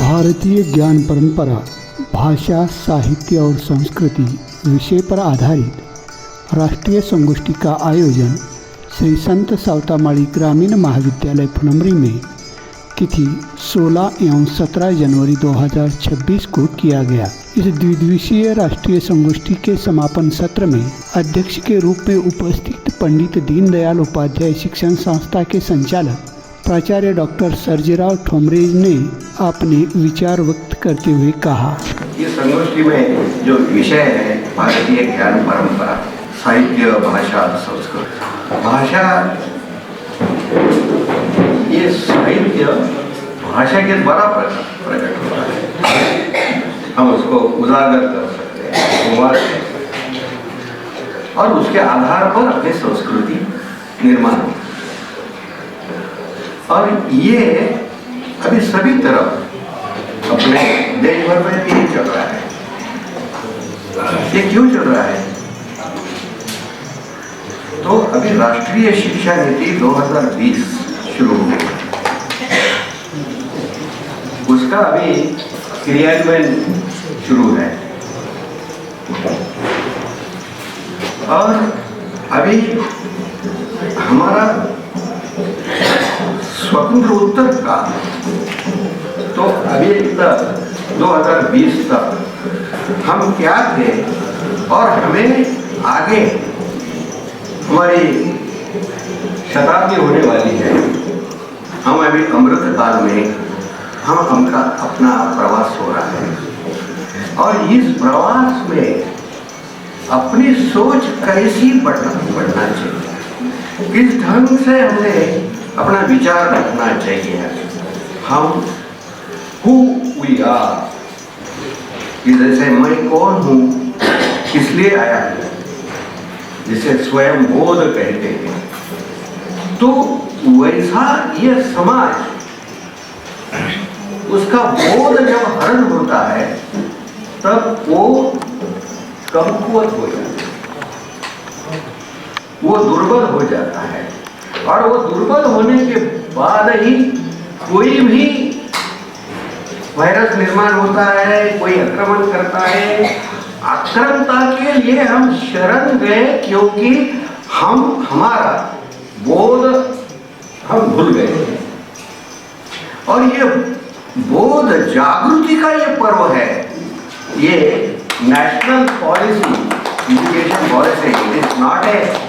भारतीय ज्ञान परंपरा, भाषा, साहित्य और संस्कृति विषय पर आधारित राष्ट्रीय संगोष्ठी का आयोजन श्री संत सावतामाळी ग्रामीण महाविद्यालय फुलंब्री में तिथि 16 एवं 17 जनवरी 2026 को किया गया। इस द्विदिवसीय राष्ट्रीय संगोष्ठी के समापन सत्र में अध्यक्ष के रूप में उपस्थित पंडित दीनदयाल उपाध्याय शिक्षण संस्था के संचालक प्राचार्य डॉक्टर सर्जेराव ठोंबरे ने अपने विचार व्यक्त करते हुए कहा, ये संगोष्ठी में जो विषय है भारतीय ज्ञान परंपरा, साहित्य, भाषा, संस्कृत। भाषा, ये साहित्य भाषा के द्वारा प्रकट होता है, हम उसको उजागर कर सकते हैं, संवाद कर सकते हैं और उसके आधार पर अपनी संस्कृति निर्माण होती है। और ये अभी सभी तरफ अपने देश भर में भी चल रहा है। ये क्यों चल रहा है? तो अभी राष्ट्रीय शिक्षा नीति 2020 शुरू हुई, उसका अभी क्रियान्वयन शुरू है और अभी हमारा स्वतंत्र उत्तर काल, तो अभी तक 2020 तक हम क्या थे और हमें आगे हमारी शताब्दी होने वाली है। हम अभी अमृत काल में हमका अपना प्रवास हो रहा है और इस प्रवास में अपनी सोच कैसी बढ़ना चाहिए, किस ढंग से हमें अपना विचार रखना चाहिए। हम हु वी आर, जैसे मैं कौन हूँ, किस लिए आया हूँ, जिसे स्वयं बोध कहते हैं। तो वैसा ये समाज, उसका बोध जब हरण होता है तब वो कमकुवत हो जाता है, वो दुर्बल हो जाता है और वो दुर्बल होने के बाद ही कोई भी वायरस निर्माण होता है, कोई आक्रमण करता है। आक्रामकता के लिए हम शरण गए क्योंकि हमारा बोध हम भूल गए। और ये बोध जागृति का ये पर्व है, ये national policy, education policy, it is not a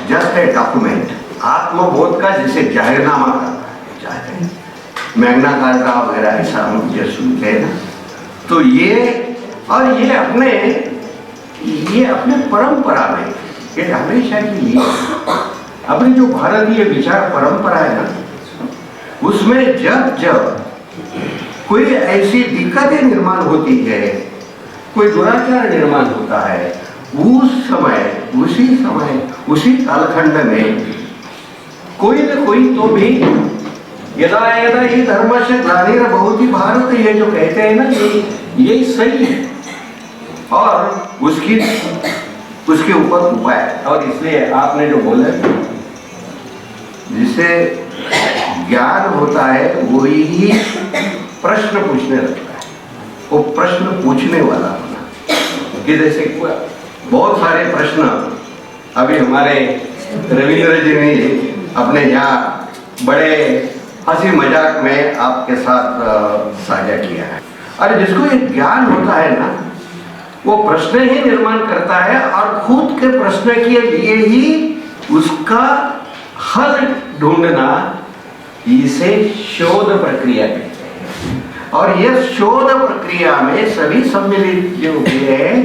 just a document. आत्मबोध का जिसे जाहिरनामा करता है, मैग्ना कार्टा वगैरह ऐसा हम जो सुनते हैं ना, तो ये और ये अपने परंपरा में, ये हमेशा की लिए अपनी जो भारतीय विचार परंपरा है ना, उसमें जब कोई ऐसी दिक्कतें निर्माण होती है, कोई दुराचार निर्माण होता है, उसी कालखंड में कोई न कोई तो भी यदा यदा ही धर्मस्य ग्लानिर्भवति भारत, ये जो कहते हैं ना, ये सही है और उसके ऊपर उपाय। और इसलिए आपने जो बोला, जिसे ज्ञान होता है वही ही प्रश्न पूछने लगता है, वो प्रश्न पूछने वाला होना। कि जैसे बहुत सारे प्रश्न अभी हमारे रविंद्र जी ने अपने यहाँ बड़े हंसी मजाक में आपके साथ साझा किया है। और जिसको ये ज्ञान होता है ना, वो प्रश्न ही निर्माण करता है और खुद के प्रश्न के लिए ही उसका हल ढूंढना, इसे शोध प्रक्रिया कहते हैं। और यह शोध प्रक्रिया में सभी सम्मिलित जो हुए हैं,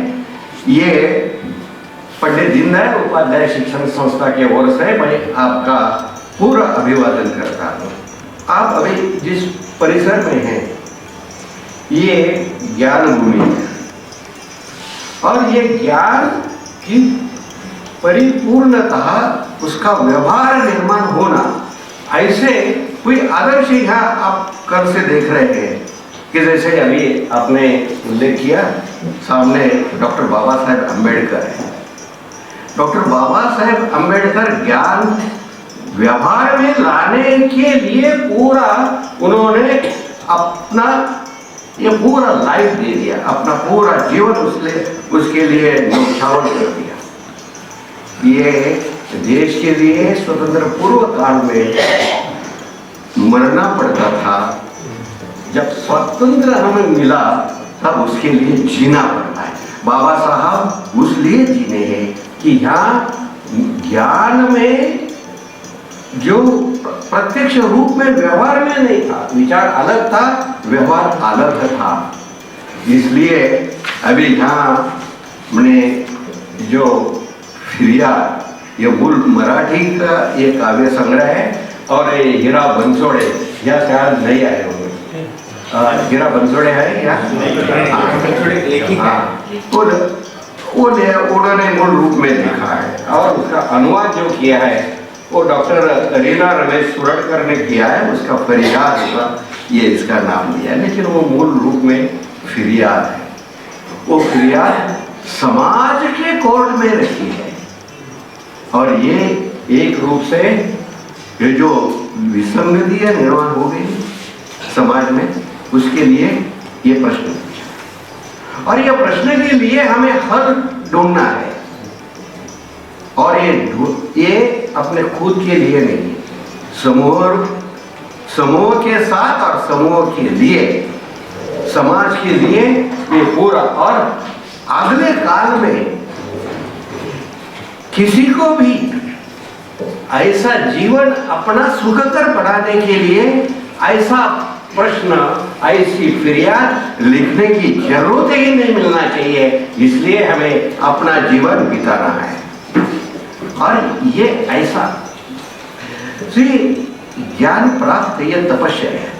ये पंडित दीनदयाल उपाध्याय शिक्षण संस्था के ओर से मैं आपका पूरा अभिवादन करता हूँ। आप अभी जिस परिसर में हैं, ये ज्ञान भूमि है और ये ज्ञान की परिपूर्णतः उसका व्यवहार निर्माण होना, ऐसे कोई आदर्श यहाँ आप कल से देख रहे हैं कि जैसे अभी आपने उल्लेख किया, सामने डॉक्टर बाबा साहेब अम्बेडकर है। डॉक्टर बाबा साहेब अम्बेडकर ज्ञान व्यवहार में लाने के लिए पूरा उन्होंने अपना ये पूरा लाइफ दे दिया, अपना पूरा जीवन उसके लिए न्यौछावर कर दिया। ये देश के लिए स्वतंत्र पूर्व काल में मरना पड़ता था, जब स्वतंत्र हमें मिला तब उसके लिए जीना पड़ता है। बाबा साहब उस लिए जीने हैं कि यहाँ ज्ञान में जो प्रत्यक्ष रूप में व्यवहार में नहीं था, विचार अलग था, व्यवहार अलग था। इसलिए अभी यहाँ हमने जो फिरियाद, ये मूल मराठी का ये काव्य संग्रह है, और ये हीरा बंसोड़े या शायद नहीं आए होंगे। हीरा बंसोड़े है या उन्होंने मूल रूप में लिखा है, और उसका अनुवाद जो किया है वो डॉक्टर रीना रमेश सुरटकर ने किया है। उसका फरियाद होगा, ये इसका नाम दिया है, लेकिन वो मूल रूप में फिरियाद है। वो फिरियाद समाज के कोर्ट में रखी है, और ये एक रूप से ये जो विसंगतियां निर्माण हो गई समाज में, उसके लिए ये प्रश्न पूछा, और ये प्रश्न के लिए हमें हल ढूंढना है। और ये अपने खुद के लिए नहीं, समूह के साथ और समूह के लिए, समाज के लिए ये पूरा। और अगले काल में किसी को भी ऐसा जीवन अपना सुखकर बढ़ाने के लिए ऐसा प्रश्न, ऐसी फिरियाद लिखने की जरूरत ही नहीं मिलना चाहिए। इसलिए हमें अपना जीवन बिताना है, और ये ऐसा ज्ञान प्राप्त, ये तपस्या है।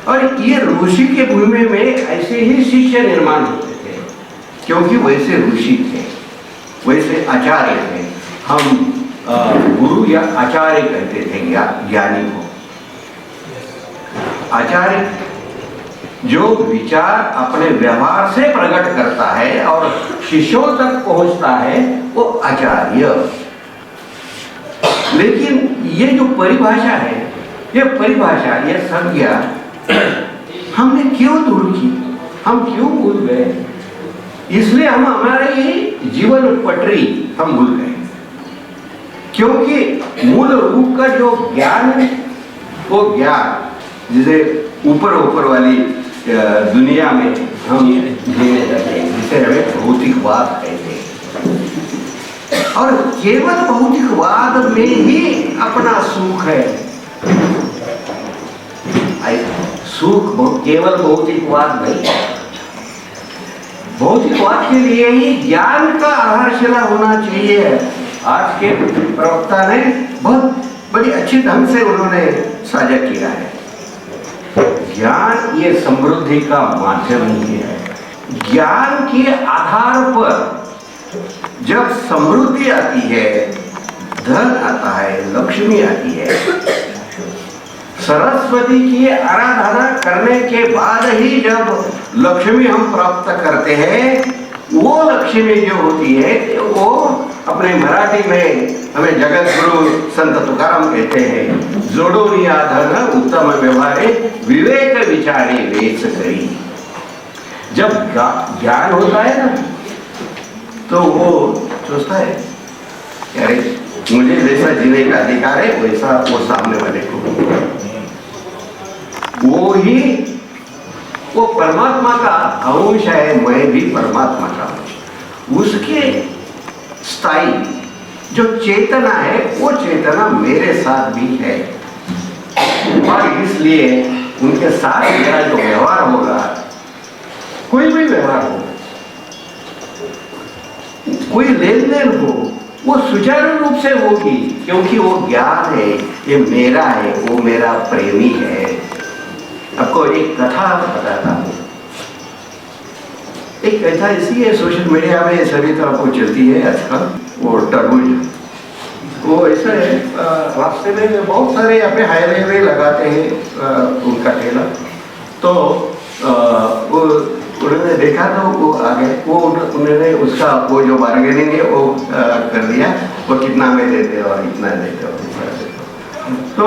और ये ऋषि के भूमि में ऐसे ही शिष्य निर्माण होते थे, क्योंकि वैसे ऋषि थे, वैसे आचार्य थे। हम गुरु या आचार्य कहते थे ज्ञानी को। आचार्य जो विचार अपने व्यवहार से प्रकट करता है और शिष्यों तक पहुंचता है, वो आचार्य। लेकिन ये जो परिभाषा है, ये परिभाषा, ये संज्ञा हमने क्यों दूर की, हम क्यों भूल गए? इसलिए हम हमारे ही जीवन पटरी हम भूल गए, क्योंकि मूल रूप का जो ज्ञान, वो ज्ञान जिसे ऊपर वाली दुनिया में हम जीने जाते हैं, जिसे हमें भौतिकवाद कहते हैं। और केवल भौतिकवाद में ही अपना सुख है। सुख केवल भौतिकवाद नहीं, भौतिकवाद के लिए ही ज्ञान का आधारशिला होना चाहिए। आज के प्रवक्ता ने बहुत बड़ी अच्छी ढंग से उन्होंने साझा किया है। ज्ञान ये समृद्धि का माध्यम ही है। ज्ञान के आधार पर जब समृद्धि आती है, धन आता है, लक्ष्मी आती है, सरस्वती की आराधना करने के बाद ही जब लक्ष्मी हम प्राप्त करते हैं, वो लक्ष्मी जो होती है, वो अपने मराठी में हमें जगत गुरु संत तुकाराम कहते हैं, जोडोनी आधन उत्तम व्यवहारे विवेक विचारे वेच करी। जब ज्ञान होता है ना, तो वो सोचता है अरे मुझे जैसा जीने का अधिकार है, वैसा वो सामने वाले को, वो परमात्मा का अंश है, मैं भी परमात्मा का अंश। उसके स्थायी जो चेतना है, वो चेतना मेरे साथ भी है, और इसलिए उनके साथ मेरा जो व्यवहार होगा, कोई भी व्यवहार हो, कोई लेन देन हो, वो सुचारू रूप से होगी, क्योंकि वो ज्ञान है, ये मेरा है, वो मेरा प्रेमी है। आपको एक कथा बताता हूँ। एक कथा इसलिए सोशल मीडिया में सभी तरह को चलती है आजकल, वो तरबूज, वो ऐसा है, रास्ते में बहुत सारे अपने हाईवे में लगाते हैं उनका ठेला। तो वो उन्होंने देखा, तो वो आगे वो उन्होंने उसका वो जो बार्गेनिंग है वो कर दिया, वो कितना में देते हो और इतना देते हो, तो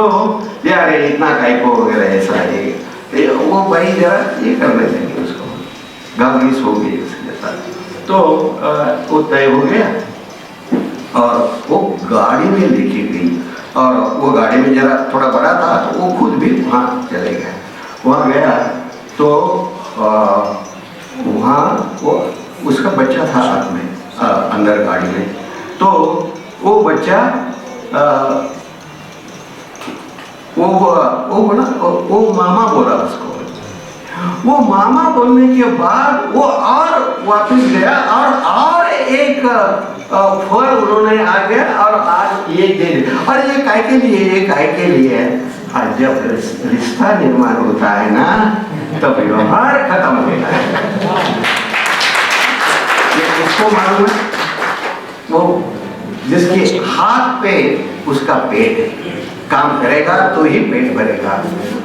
यार इतना काय को वगैरह ऐसा है। वो भाई जरा ये करने देंगे उसको, गावलीस हो गई उसके साथ। तो वो तय हो गया और वो गाड़ी में लेके गई, और वो गाड़ी में जरा थोड़ा बड़ा था तो वो खुद भी वहाँ चले गए। वहाँ गया तो वहाँ वो उसका बच्चा था साथ में अंदर गाड़ी में। तो वो बच्चा वो बोला, वो मामा बोला उसको। वो मामा बोलने के बाद वो और वापस गया और एक फल उन्होंने आ गया और आज ये दे दिया। और ये काय के लिए, ये काय के लिए? आज जब रिश्ता निर्माण होता है ना, तब व्यवहार खत्म होता है। ये उसको मालूम है, वो जिसके हाथ पे उसका पेट है, काम करेगा तो ही पेट भरेगा।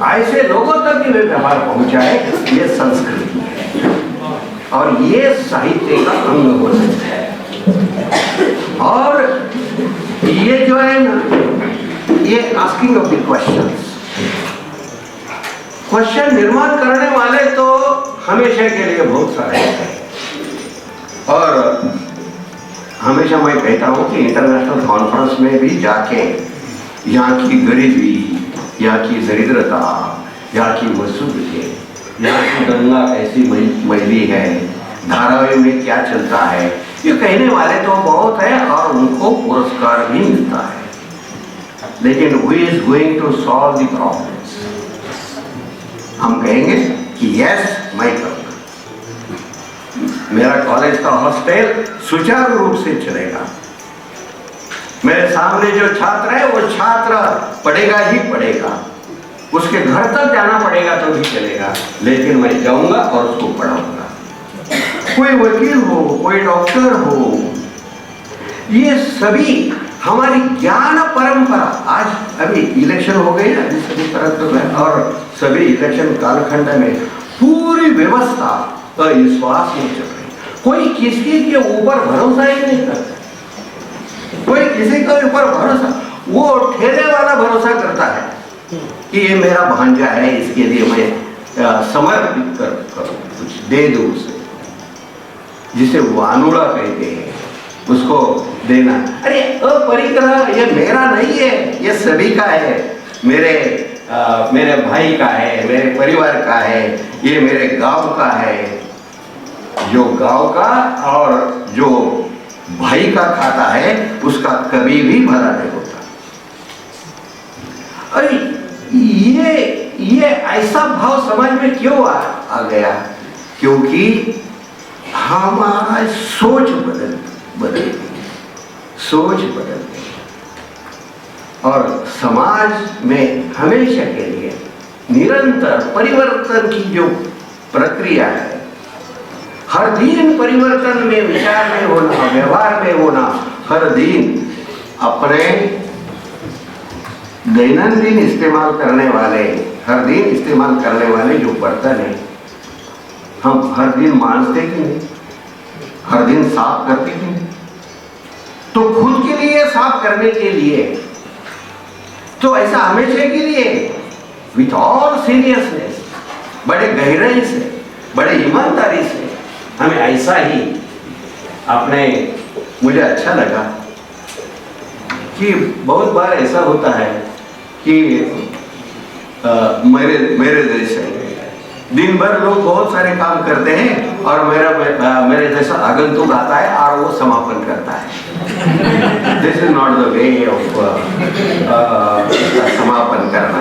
ऐसे लोगों तक भी व्यवहार पहुंचाए, ये संस्कृति है और ये साहित्य का अंग हो सकता है। और ये जो है ना, ये आस्किंग ऑफ द क्वेश्चन निर्माण करने वाले तो हमेशा के लिए बहुत सारे हैं। और हमेशा मैं कहता हूँ कि इंटरनेशनल कॉन्फ्रेंस में भी जाके यहाँ की गरीबी, यहाँ की दरिद्रता, यहाँ की मसूबतें, यहाँ की गंगा कैसी मैली है, धारावाहिक में क्या चलता है, ये कहने वाले तो बहुत है और उनको पुरस्कार भी मिलता है। लेकिन who is going to solve the problems? हम कहेंगे कि यस मैं करूँगा, मेरा कॉलेज का हॉस्टल सुचारू रूप से चलेगा, मेरे सामने जो छात्र है वो छात्र पढ़ेगा ही पढ़ेगा, उसके घर तक जाना पड़ेगा तो भी चलेगा, लेकिन मैं जाऊंगा और उसको पढ़ाऊंगा। कोई वकील हो, कोई डॉक्टर हो, ये सभी हमारी ज्ञान परंपरा। आज अभी इलेक्शन हो गई ना, सभी तरह में, और सभी इलेक्शन कालखंड में पूरी व्यवस्था विश्वास नहीं चल रही। कोई किसी के ऊपर भरोसा ही नहीं करता, कोई किसी के ऊपर भरोसा, वो ठेले वाला भरोसा करता है कि ये मेरा भांजा है, इसके लिए मैं समर्पित करूं, कुछ दे दूं उसे, जिसे वानुड़ा कहते हैं, उसको देना। अरे अपरिग्रह ये मेरा नहीं है, ये सभी का है, मेरे भाई का है, मेरे परिवार का है, ये मेरे गांव का है। जो गांव का और जो भाई का खाता है उसका कभी भी भला नहीं होता। अरे ये ऐसा भाव समाज में क्यों आ गया? क्योंकि हमारा सोच बदल गई, और समाज में हमेशा के लिए निरंतर परिवर्तन की जो प्रक्रिया है, हर दिन परिवर्तन में, विचार में होना, व्यवहार में होना, हर दिन अपने दैनंदिन इस्तेमाल करने वाले, हर दिन इस्तेमाल करने वाले जो बर्तन है, हम हर दिन मांजते कि नहीं, हर दिन साफ करते कि नहीं? तो खुद के लिए साफ करने के लिए तो ऐसा हमेशा के लिए विथ ऑल सीरियसनेस, बड़े गहराई से, बड़े ईमानदारी से हमें ऐसा ही अपने, मुझे अच्छा लगा कि बहुत बार ऐसा होता है कि मेरे देश है, दिन भर लोग बहुत सारे काम करते हैं और मेरे जैसा आगंतुक आता है और वो समापन करता है। This is not the way of समापन करना।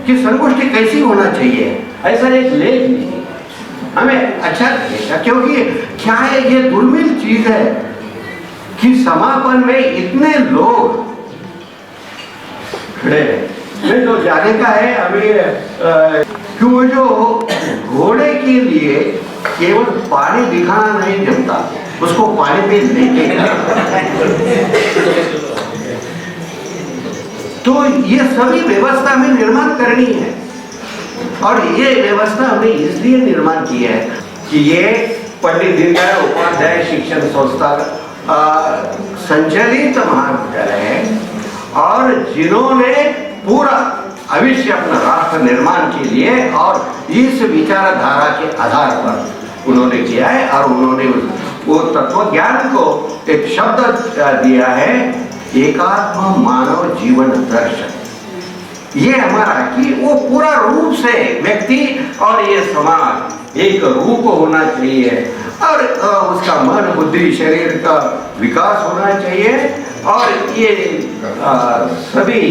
कि संगोष्ठी कैसी होना चाहिए, ऐसा एक लेख नहीं हमें अच्छा लगेगा, क्योंकि क्या है, ये दुर्मिल चीज है कि समापन में इतने लोग खड़े हैं। मैं तो जाने का है अभी कि वो जो घोड़े के लिए केवल पानी दिखाना नहीं जमता, उसको पानी पे लेके तो ये सभी व्यवस्था में निर्माण करनी है। और ये व्यवस्था हमने इसलिए निर्माण की है कि ये पंडित दीनदयाल उपाध्याय शिक्षण संस्था संचालित महाविद्यालय है, और जिन्होंने पूरा अवश्य अपना राष्ट्र निर्माण के लिए और इस विचारधारा के आधार पर उन्होंने किया है। और उन्होंने वो तत्व ज्ञान को एक शब्द दिया है, एकात्म मानव जीवन दर्शन। ये हमारा कि वो पूरा रूप से व्यक्ति और ये समाज एक रूप होना चाहिए और उसका मन बुद्धि शरीर का विकास होना चाहिए। और ये सभी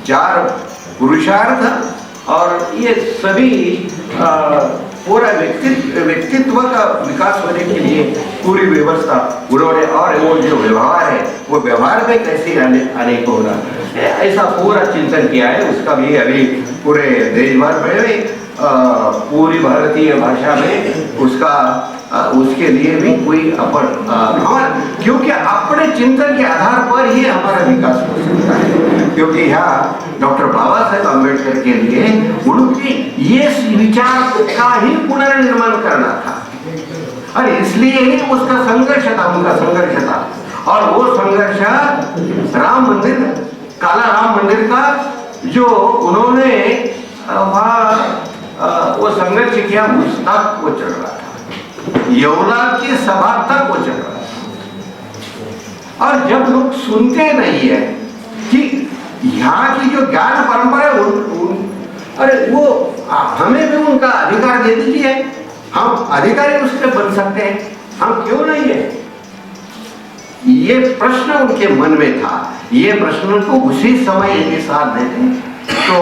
चार पुरुषार्थ और ये सभी पूरा व्यक्तित्व का विकास होने के लिए पूरी व्यवस्था उन्होंने, और वो जो व्यवहार है वो व्यवहार में कैसे आने को होना, ऐसा पूरा चिंतन किया है। उसका भी अभी पूरे देश भर में पूरी भारतीय भाषा में उसके लिए भी कोई क्योंकि अपने चिंतन के आधार पर ही हमारा विकास हो सकता है। क्योंकि यहाँ डॉक्टर बाबा साहेब अम्बेडकर के लिए उनकी ये विचार का ही पुनर्निर्माण करना था और इसलिए ही उसका संघर्ष था, उनका संघर्ष था। और वो संघर्ष राम मंदिर, काला राम मंदिर का जो उन्होंने वहाँ वो संघर्ष किया, उस तक वो चल रहा था, यौला की सभा तक वो चल रहा था। और जब लोग सुनते नहीं है कि यहाँ की जो ज्ञान परंपरा अरे वो हमें भी उनका अधिकार दे दीजिए, हम अधिकारी उससे बन सकते हैं, हम क्यों नहीं है? ये प्रश्न उनके मन में था। ये प्रश्न को उसी समय यदि साथ देते तो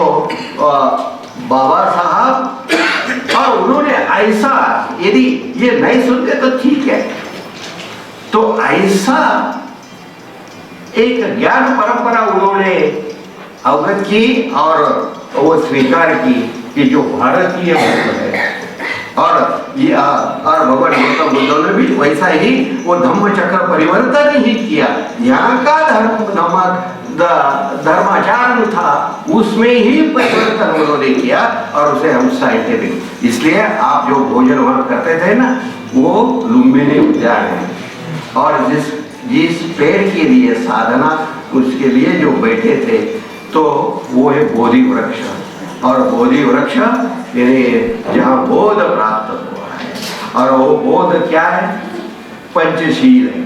बाबा साहब, और उन्होंने ऐसा यदि ये नहीं सुनते तो ठीक है, तो ऐसा एक ज्ञान परंपरा उन्होंने अवगत की और वो स्वीकार की कि जो भारतीय है। और ये और भगवान गौतम बुद्ध ने भी वैसा ही वो धम्म चक्र परिवर्तन ही किया। यहाँ का धर्माचार था, उसमें ही परिवर्तन उन्होंने किया और उसे हम साइंटिफिक। इसलिए आप जो भोजन वहां करते थे ना, वो लुम्बिनी उद्यान है और जिस पेड़ के लिए साधना उसके लिए जो बैठे थे तो वो है बोधि वृक्ष। और बोधि वृक्ष यानी जहाँ बोध प्राप्त हुआ है, और वो बोध क्या है? पंचशील है।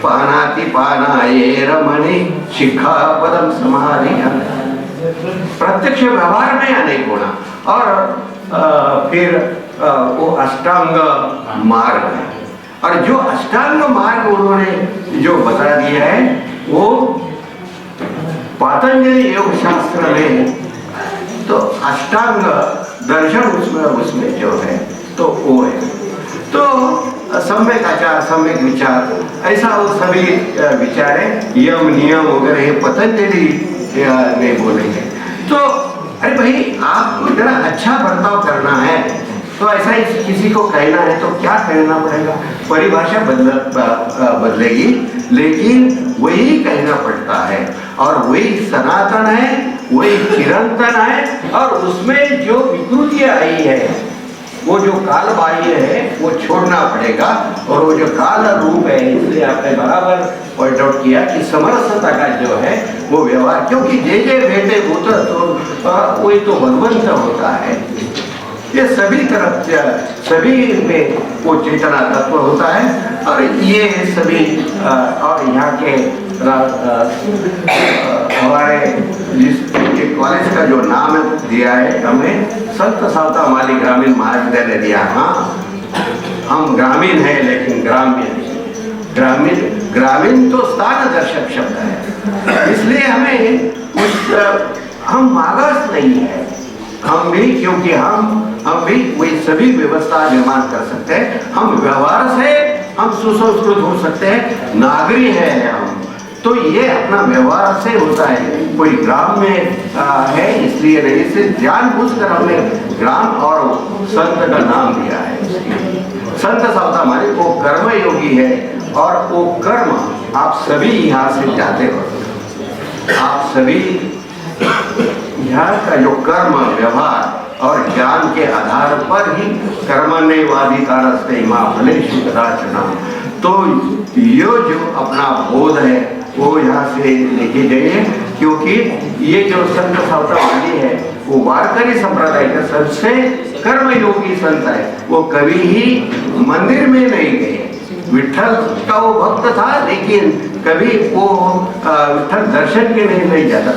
पानाति पानाये रमणि शिखा पदम समाधि, प्रत्यक्ष व्यवहार में अनेक गुण। और फिर वो अष्टांग मार्ग है, और जो अष्टांग मार्ग उन्होंने जो बता दिया है वो पतंजलि योग शास्त्र में, तो अष्टांग दर्शन उसमें जो है तो वो है। तो सम्यक आचार, सम्यक विचार, ऐसा वो सभी विचार है, यम नियम वगैरह पतंजलि ने बोले हैं। तो अरे भाई आपको जरा अच्छा बर्ताव करना है तो ऐसा ही किसी को कहना है तो क्या कहना पड़ेगा? परिभाषा बदलेगी लेकिन वही कहना पड़ता है, और वही सनातन है, वही चिरंतन है। और उसमें जो विकृतियां आई है, वो जो काल बाह्य है वो छोड़ना पड़ेगा। और वो जो काल रूप है, इसलिए आपने बराबर पॉइंट आउट किया कि समरसता का जो है वो व्यवहार, क्योंकि जे भेटे भूत तो वही तो भगवंत होता है। ये सभी तरफ सभी में वो चेतना तत्व होता है। और ये सभी और यहाँ के हमारे जिस कॉलेज का जो नाम दिया है हमें, संत सावता माली ग्रामीण महाविद्यालय दिया। हाँ, हम ग्रामीण हैं लेकिन ग्रामीण तो स्थान दर्शक शब्द है, इसलिए हमें हम मागास नहीं है। हम भी, क्योंकि हम भी वही सभी व्यवस्था निर्माण कर सकते हैं। हम व्यवहार से हम सुसंस्कृत हो सकते हैं, नागरिक है हम। तो ये अपना व्यवहार से होता है। कोई ग्राम में है इसलिए नहीं, से जानबूझकर हमने ग्राम और संत का नाम दिया है। संत सावता माली वो कर्म योगी है, और वो कर्म आप सभी यहाँ से जाते हो। आप सभी यहाँ का जो कर्म व्यवहार और ज्ञान के आधार पर ही कर्मण्येवाधिकारस्ते मा फलेषु कदाचन। तो ये जो अपना बोध है वो यहाँ से लेके जाइए, क्योंकि ये जो संत सावता माली है वो वारकरी संप्रदाय का सबसे कर्मयोगी संत है। वो कभी ही मंदिर में नहीं गए। विठल का वो भक्त था, लेकिन कभी वो विठल दर्शन के लिए नहीं जाता।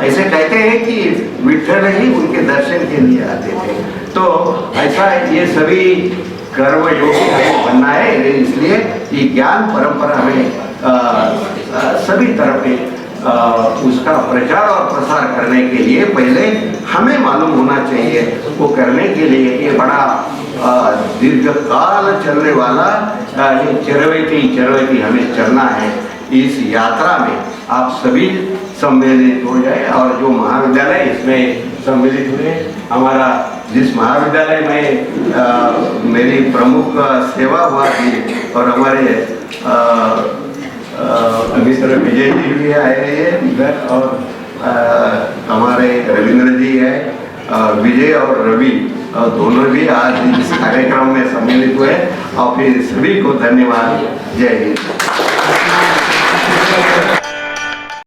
ऐसे कहते हैं कि विठल ही उनके दर्शन के लिए आते थे। तो ऐसा ये सभी कर्म योगी हमें बनना है, इसलिए ये ज्ञान परंपरा हमें सभी तरह पे उसका प्रचार और प्रसार करने के लिए पहले हमें मालूम होना चाहिए। वो करने के लिए ये बड़ा दीर्घकाल चलने वाला ये चरवैती हमें चलना है। इस यात्रा में आप सभी सम्मिलित हो जाए, और जो महाविद्यालय इसमें सम्मिलित हुए, हमारा जिस महाविद्यालय में मेरी प्रमुख सेवा हुआ थी, और हमारे मित्र विजय जी भी आए हैं इधर, और हमारे रविंद्र जी है, विजय और रवि दोनों भी आज इस कार्यक्रम में सम्मिलित हुए। और फिर सभी को धन्यवाद। जय हिंद।